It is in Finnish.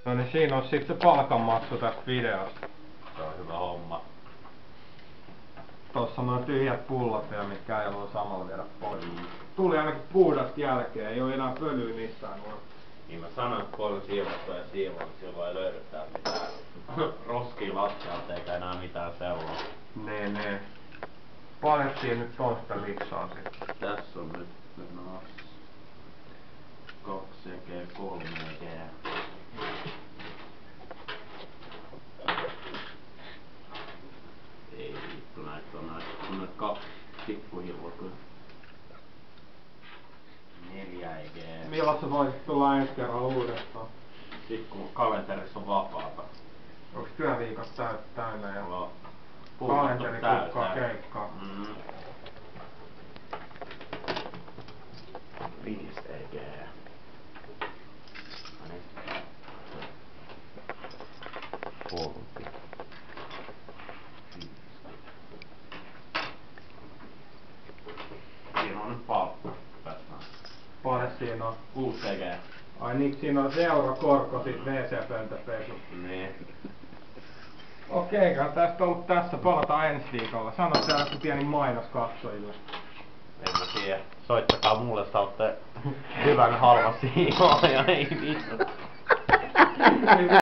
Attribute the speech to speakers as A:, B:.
A: No niin siinä on sit se palkanmaksu tästä videosta.
B: Se on hyvä homma.
A: Tossa on noin tyhjät pullot ja mitkä ei voi samalla viedä pois. Tuli ainakin puhdasta jälkeä, ei oo enää pölyä missään noin.
B: Niin mä sanoin, että kun on siivottu ja siivottu, silloin ei löydetä mitään roskia lattialta eikä enää mitään seuraa.
A: Nee. Palettiin nyt toista liksaa sit.
B: Tässä on nyt no 2 EG, 3 EG. Ei vittu, näitä on näitä 2 pikkuhiljaa kyllä. 4 EG.
A: Milloin sä voisit tulla ensi kerralla uudestaan?
B: Sit kun kalenterissa on vapaata.
A: Onks työviikot täynnä ja
B: Kalenteri
A: kalenterikukkaa keikkaa?
B: 5 EG. Polvi. Siinä on nyt palkka.
A: Paljon siinä on?
B: 6 EG.
A: Ai niin, siinä on se eurokorko sit WC-pöntöpesu.
B: Niin.
A: Okei, tästä on ollut tässä. Palataan ensi viikolla. Sano se joku pieni mainos katsojille.
B: En mä tiedä. Soittakaa mulle, saatte hyvän halvan siimaa ja ei vittu.